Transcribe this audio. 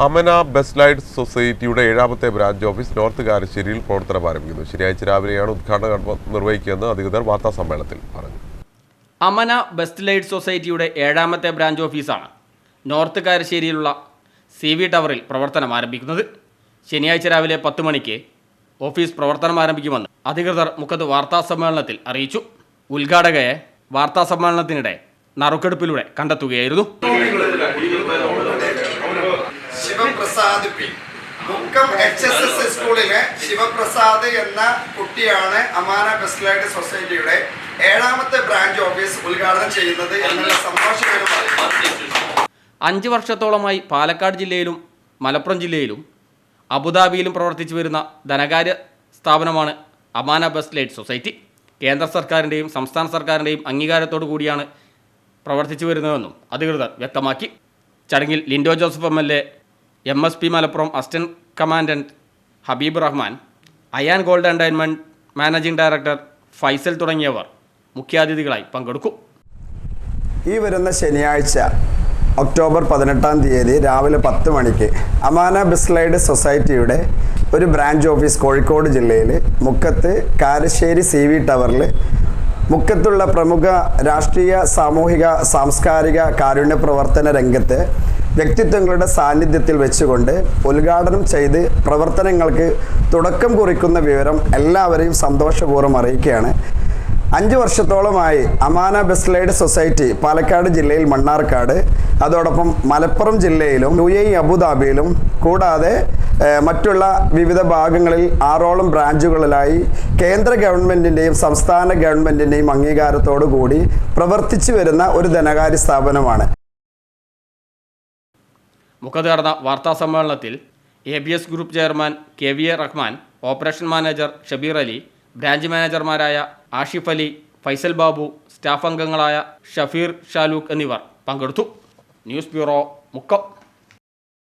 Amana best light സൊസൈറ്റിയുടെ 7ാമത്തെ branch office north കാരശ്ശേരിയിൽ പ്രവർത്തനം ആരംഭിക്കുന്നു. ശനിയാഴ്ച രാവിലെയാണ് ഉദ്ഘാടനം നിർവഹിക്കുകയെന്ന് അധികൃതർ വാർത്താസമ്മേളനത്തിൽ പറഞ്ഞു. അമന ബെസ്റ്റ് ലൈറ്റ് സൊസൈറ്റിയുടെ 7ാമത്തെ ബ്രാഞ്ച് ഓഫീസാണ് നോർത്ത് കാരശ്ശേരിയിലുള്ള CV ടവറിൽ പ്രവർത്തനം ആരംഭിക്കുന്നത്. ശനിയാഴ്ച രാവിലെ 10 മണിക്ക് ഓഫീസ് പ്രവർത്തനം ആരംഭിക്കുമെന്ന് അധികൃതർ മുഖത്ത് വാർത്താസമ്മേളനത്തിൽ അറിയിച്ചു. ഉദ്ഘാടകയെ വാർത്താസമ്മേളനത്തിനിടെ നറുക്കെടുപ്പിലൂടെ കണ്ടെത്തുകയായിരുന്നു. ശിവപ്രസാദ് പി മുക്കം HSS സ്കൂളിലെ ശിവപ്രസാദ് എന്ന കുട്ടിയാണ് അമാന ബെസ്റ്റ് ലൈറ്റ് സൊസൈറ്റിയുടെ 7ാമത്തെ ബ്രാഞ്ച് ഓഫീസ് ഉദ്ഘാടനം ചെയ്യുന്നത് എന്നുള്ള സന്തോഷകരമായി. 5 വർഷത്തോളമായി പാലക്കാട് ജില്ലയിലും മലപ്പുറം ജില്ലയിലും അബുദാബിയിലും പ്രവർത്തിച്ചു വരുന്ന ധനകാര്യ സ്ഥാപനമാണ് അമാന ബെസ്റ്റ് ലൈറ്റ് സൊസൈറ്റി. കേന്ദ്ര സർക്കാരിൻ്റെയും സംസ്ഥാന സർക്കാരിൻ്റെയും അംഗീകാരത്തോടു കൂടിയാണ് പ്രവർത്തിച്ചു വരുന്നതെന്നും അധികൃതർ വ്യക്തമാക്കി. ചടങ്ങിൽ Lindo Joseph MLA, MSP Malappuram assistant commandant Habeeb Rahman, Ayaan gold and diamond managing director Faisal തുടങ്ങിയവർ മുഖ്യാതിഥികളായി പങ്കെടുക്കും. ഈ വരുന്ന ശനിയാഴ്ച ഒക്ടോബർ 18-ാം തീയതി രാവിലെ 10 മണിക്ക് അമാന ബെസ്റ്റ് ലൈറ്റ് സൊസൈറ്റിയുടെ ഒരു ബ്രാഞ്ച് ഓഫീസ് കോഴിക്കോട് ജില്ലയിൽ മുക്കത്ത് കാരശ്ശേരി CV ടവറിൽ മുക്കത്തുള്ള പ്രമുഖ രാഷ്ട്രീയ, സാമൂഹിക, സാംസ്കാരിക, കാരുണ്യ പ്രവർത്തന രംഗത്ത് വ്യക്തിത്വങ്ങളുടെ സാന്നിധ്യത്തിൽ വെച്ചുകൊണ്ട് ഉദ്ഘാടനം ചെയ്ത് പ്രവർത്തനങ്ങൾക്ക് തുടക്കം കുറിക്കുന്ന വിവരം എല്ലാവരെയും സന്തോഷപൂർവ്വം അറിയിക്കുകയാണ്. 5 വർഷത്തോളമായി Amana best light society Palakkad ജില്ലയിൽ മണ്ണാർക്കാട്, അതോടൊപ്പം മലപ്പുറം ജില്ലയിലും UAE അബുദാബിയിലും കൂടാതെ മറ്റുള്ള വിവിധ ഭാഗങ്ങളിൽ 6ഓളം ബ്രാഞ്ചുകളിലായി കേന്ദ്ര ഗവൺമെൻറ്റിൻ്റെയും സംസ്ഥാന ഗവൺമെൻറ്റിൻ്റെയും അംഗീകാരത്തോടു കൂടി പ്രവർത്തിച്ചു വരുന്ന ഒരു ധനകാര്യ സ്ഥാപനമാണ്. മുഖത്ത് നടന്ന വാർത്താ സമ്മേളനത്തിൽ ABS group chairman KVA Rahman, operation manager Shabeer Ali, branch മാനേജർമാരായ ആഷിഫ് അലി, ഫൈസൽ ബാബു, സ്റ്റാഫ് അംഗങ്ങളായ ഷഫീർ ഷാലൂഖ് എന്നിവർ പങ്കെടുത്തു. News bureau, Mukkam.